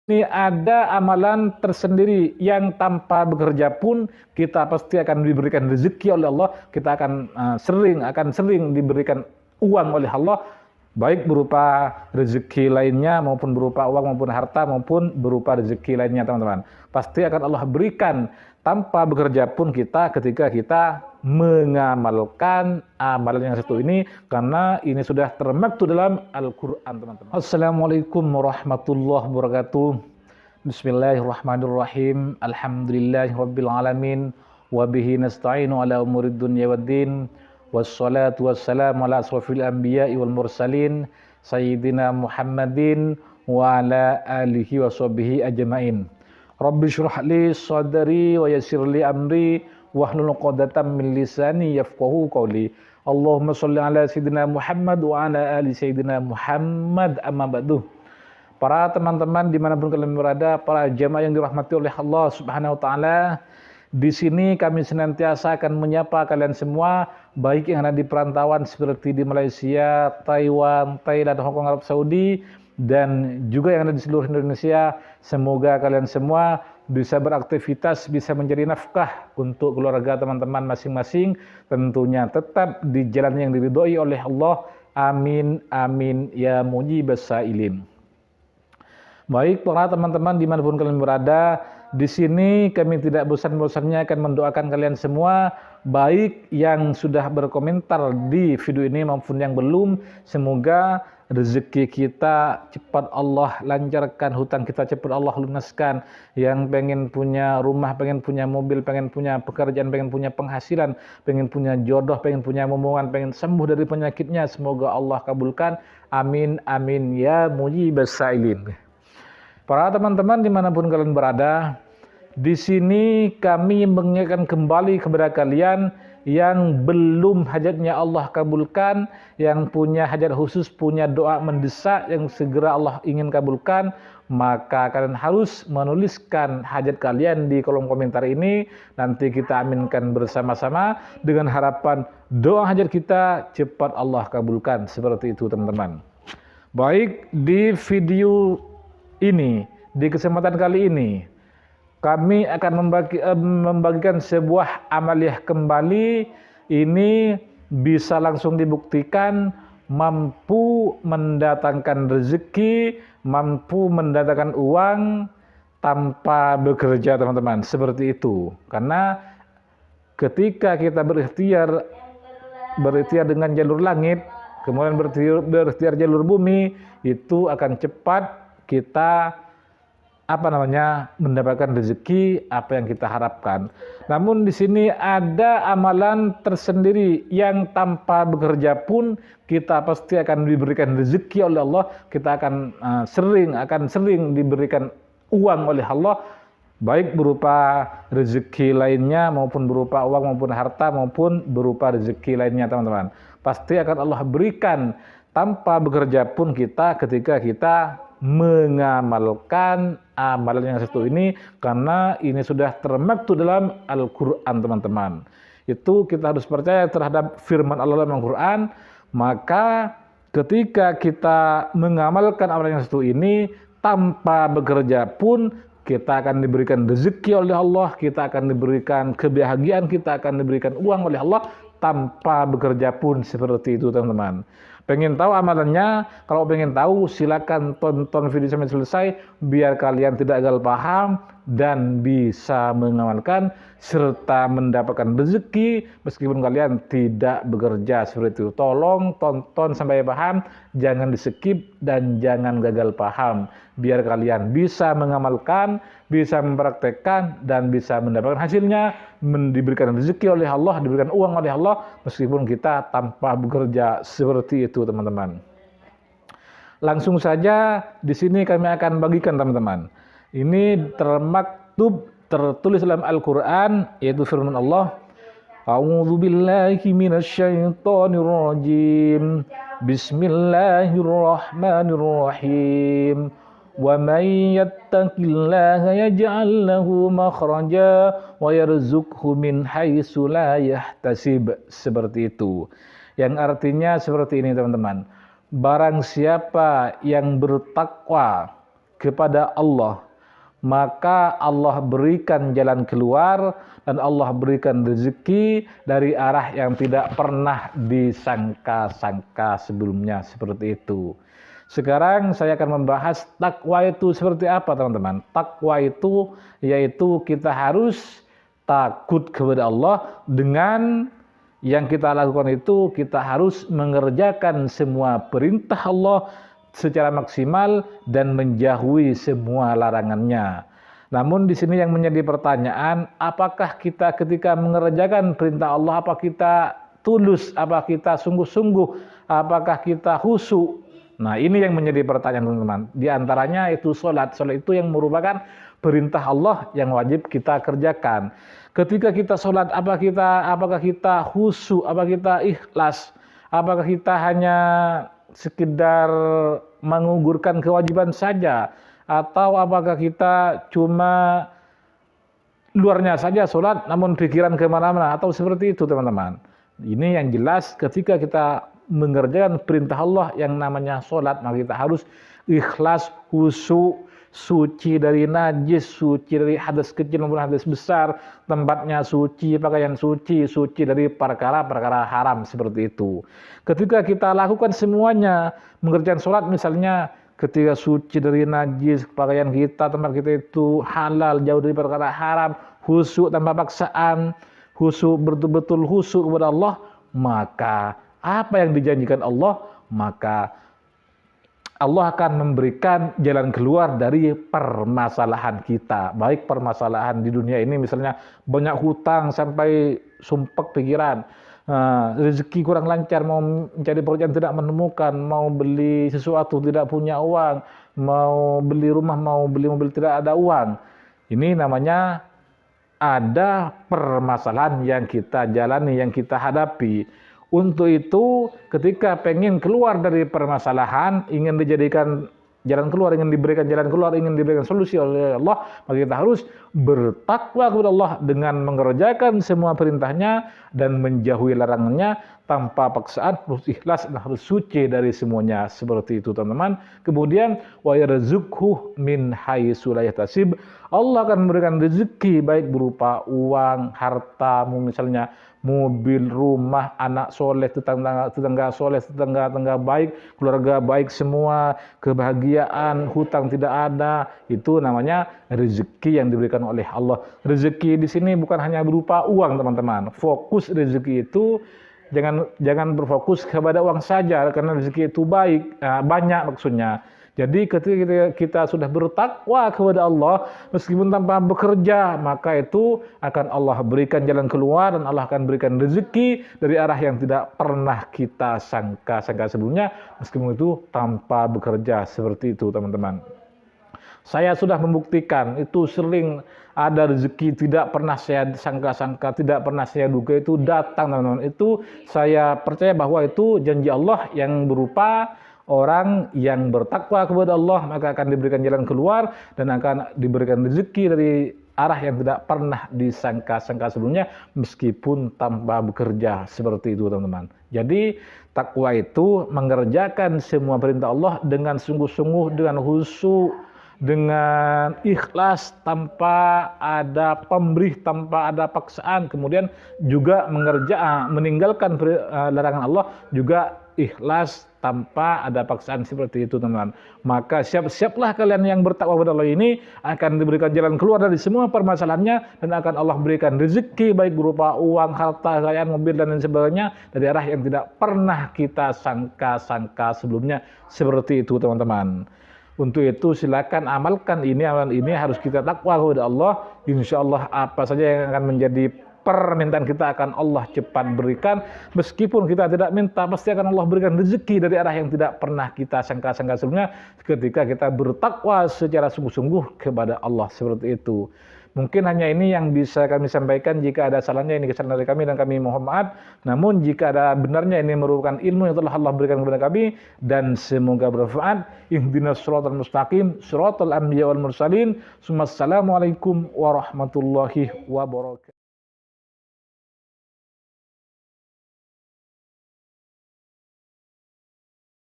Ini ada amalan tersendiri yang tanpa bekerja pun kita pasti akan diberikan rezeki oleh Allah. Kita akan sering diberikan uang oleh Allah, baik berupa rezeki lainnya maupun berupa uang maupun harta maupun berupa rezeki lainnya, teman-teman. Pasti akan Allah berikan tanpa bekerja pun kita ketika kita mengamalkan amalan yang satu ini, karena ini sudah termaktub dalam Al-Quran, teman-teman. Assalamualaikum warahmatullahi wabarakatuh. Bismillahirrahmanirrahim. Alhamdulillahirabbil alamin wa bihi nasta'inu ala umurid dunya waddin. Wassalatu wassalamu ala asrofil anbiya'i wal mursalin sayyidina Muhammadin wa ala alihi wa sahbihi ajma'in. Rabbi syrah li sadri wa yassir li amri wahlul 'uqdatam min lisani yafqahu qawli. Allahumma shalli ala sayyidina Muhammad wa ala ali sayyidina Muhammad, amma ba'du. Para teman-teman dimanapun kalian berada, para jamaah yang dirahmati oleh Allah Subhanahu wa taala, di sini kami senantiasa akan menyapa kalian semua, baik yang ada di perantauan seperti di Malaysia, Taiwan, Thailand, Hong Kong, Arab Saudi, dan juga yang ada di seluruh Indonesia. Semoga kalian semua bisa beraktivitas, bisa menjadi nafkah untuk keluarga teman-teman masing-masing, tentunya tetap di jalan yang diridhoi oleh Allah. Amin, amin, ya mujibas sailin. Baik para teman-teman dimanapun kalian berada, di sini kami tidak bosan-bosannya akan mendoakan kalian semua, baik yang sudah berkomentar di video ini maupun yang belum. Semoga rezeki kita cepat Allah lancarkan, hutang kita cepat Allah lunaskan. Yang pengen punya rumah, pengen punya mobil, pengen punya pekerjaan, pengen punya penghasilan, pengen punya jodoh, pengen punya momongan, pengen sembuh dari penyakitnya, semoga Allah kabulkan. Amin, amin, ya mujibas sailin. Para teman-teman dimanapun kalian berada, di sini kami mengingatkan kembali kepada kalian yang belum hajatnya Allah kabulkan, yang punya hajat khusus, punya doa mendesak yang segera Allah ingin kabulkan, maka kalian harus menuliskan hajat kalian di kolom komentar ini. Nanti kita aminkan bersama-sama dengan harapan doa hajat kita cepat Allah kabulkan. Seperti itu, teman-teman. Baik, di video ini, di kesempatan kali ini, kami akan membagikan sebuah amaliyah kembali. Ini bisa langsung dibuktikan mampu mendatangkan rezeki, mampu mendatangkan uang tanpa bekerja, teman-teman. Seperti itu. Karena ketika kita berikhtiar dengan jalur langit, kemudian berikhtiar jalur bumi, itu akan cepat kita mendapatkan rezeki apa yang kita harapkan. Namun di sini ada amalan tersendiri yang tanpa bekerja pun kita pasti akan diberikan rezeki oleh Allah. Kita akan sering diberikan uang oleh Allah, baik berupa rezeki lainnya maupun berupa uang maupun harta maupun berupa rezeki lainnya, teman-teman. Pasti akan Allah berikan tanpa bekerja pun kita ketika kita mengamalkan amalan yang satu ini, karena ini sudah termaktub dalam Al-Quran, teman-teman. Itu kita harus percaya terhadap firman Allah dalam Al-Quran. Maka ketika kita mengamalkan amalan yang satu ini tanpa bekerja pun, kita akan diberikan rezeki oleh Allah, kita akan diberikan kebahagiaan, kita akan diberikan uang oleh Allah tanpa bekerja pun. Seperti itu, teman-teman. Pengen tahu amalannya? Kalau pengen tahu, silakan tonton video sampai selesai biar kalian tidak gagal paham dan bisa mengamalkan serta mendapatkan rezeki meskipun kalian tidak bekerja. Seperti itu. Tolong tonton sampai paham, jangan di-skip dan jangan gagal paham, biar kalian bisa mengamalkan, bisa mempraktekkan dan bisa mendapatkan hasilnya, diberikan rezeki oleh Allah, diberikan uang oleh Allah meskipun kita tanpa bekerja. Seperti itu, teman-teman. Langsung saja di sini kami akan bagikan, teman-teman. Ini tertulis dalam Al-Quran, yaitu firman Allah. A'udzu billahi minasyaitonir rajim. Bismillahirrahmanirrahim. Wa may yattaqillaha yaj'al lahu makhraja wa yarzuqhu min haitsu la yahtasib. Seperti itu. Yang artinya seperti ini, teman-teman. Barang siapa yang bertakwa kepada Allah, maka Allah berikan jalan keluar dan Allah berikan rezeki dari arah yang tidak pernah disangka-sangka sebelumnya, seperti itu. Sekarang saya akan membahas takwa itu seperti apa, teman-teman. Takwa itu yaitu kita harus takut kepada Allah. Dengan yang kita lakukan itu kita harus mengerjakan semua perintah Allah secara maksimal dan menjauhi semua larangannya. Namun di sini yang menjadi pertanyaan, apakah kita ketika mengerjakan perintah Allah, apa kita tulus, apa kita sungguh-sungguh, apakah kita khusyuk? Nah, ini yang menjadi pertanyaan, teman-teman. Di antaranya itu sholat. Sholat itu yang merupakan perintah Allah yang wajib kita kerjakan. Ketika kita sholat, apakah kita khusyuk, apakah kita ikhlas, apakah kita hanya sekedar mengugurkan kewajiban saja, atau apakah kita cuma luarnya saja sholat namun pikiran kemana-mana, atau seperti itu, teman-teman. Ini yang jelas ketika kita mengerjakan perintah Allah yang namanya sholat, maka kita harus ikhlas, khusyuk, suci dari najis, suci dari hadas kecil maupun hadas besar, tempatnya suci, pakaian suci, suci dari perkara-perkara haram, seperti itu. Ketika kita lakukan semuanya, mengerjakan sholat misalnya, ketika suci dari najis, pakaian kita, tempat kita itu halal, jauh dari perkara haram, khusyuk tanpa paksaan, khusyuk betul-betul khusyuk kepada Allah, maka apa yang dijanjikan Allah, maka Allah akan memberikan jalan keluar dari permasalahan kita. Baik permasalahan di dunia ini, misalnya banyak hutang sampai sumpek pikiran, rezeki kurang lancar, mau mencari pekerjaan tidak menemukan, mau beli sesuatu tidak punya uang, mau beli rumah, mau beli mobil tidak ada uang. Ini namanya ada permasalahan yang kita jalani, yang kita hadapi. Untuk itu, ketika pengen keluar dari permasalahan, ingin dijadikan jalan keluar, ingin diberikan jalan keluar, ingin diberikan solusi oleh Allah, maka kita harus bertakwa kepada Allah dengan mengerjakan semua perintahnya dan menjauhi larangannya tanpa paksaan, harus ikhlas dan harus suci dari semuanya, seperti itu, teman-teman. Kemudian wa yarzuqhu min haitsu la yahtasib. Allah akan memberikan rezeki baik berupa uang, harta, misalnya mobil, rumah, anak soleh, tetangga soleh, tetangga baik, keluarga baik semua, kebahagiaan, hutang tidak ada. Itu namanya rezeki yang diberikan oleh Allah. Rezeki di sini bukan hanya berupa uang, teman-teman. Fokus rezeki itu jangan berfokus kepada uang saja, karena rezeki itu baik, banyak maksudnya. Jadi ketika kita sudah bertakwa kepada Allah, meskipun tanpa bekerja, maka itu akan Allah berikan jalan keluar dan Allah akan berikan rezeki dari arah yang tidak pernah kita sangka sebelumnya, meskipun itu tanpa bekerja, seperti itu, teman-teman. Saya sudah membuktikan, itu sering ada rezeki tidak pernah saya sangka-sangka, tidak pernah saya duga itu datang, teman-teman. Itu saya percaya bahwa itu janji Allah yang berupa orang yang bertakwa kepada Allah, maka akan diberikan jalan keluar dan akan diberikan rezeki dari arah yang tidak pernah disangka-sangka sebelumnya, meskipun tanpa bekerja, seperti itu, teman-teman. Jadi takwa itu mengerjakan semua perintah Allah dengan sungguh-sungguh, dengan khusyuk, dengan ikhlas, tanpa ada pemberih, tanpa ada paksaan. Kemudian juga meninggalkan larangan Allah juga ikhlas tanpa ada paksaan, seperti itu, teman-teman. Maka siap-siaplah kalian yang bertakwa kepada Allah ini, akan diberikan jalan keluar dari semua permasalahannya dan akan Allah berikan rezeki baik berupa uang, harta, kekayaan, mobil dan lain sebagainya dari arah yang tidak pernah kita sangka-sangka sebelumnya, seperti itu, teman-teman. Untuk itu silakan amalkan amalan ini harus kita takwa kepada Allah. Insya Allah apa saja yang akan menjadi permintaan kita akan Allah cepat berikan. Meskipun kita tidak minta, pasti akan Allah berikan rezeki dari arah yang tidak pernah kita sangka-sangka sebelumnya ketika kita bertakwa secara sungguh-sungguh kepada Allah, seperti itu. Mungkin hanya ini yang bisa kami sampaikan. Jika ada salahnya, ini kesalahan dari kami dan kami mohon maaf. Namun jika ada benarnya, ini merupakan ilmu yang telah Allah berikan kepada kami dan semoga bermanfaat. Ihdinas shiratal mustaqim, shiratal anbiya wal mursalin. Assalamualaikum warahmatullahi wabarakatuh.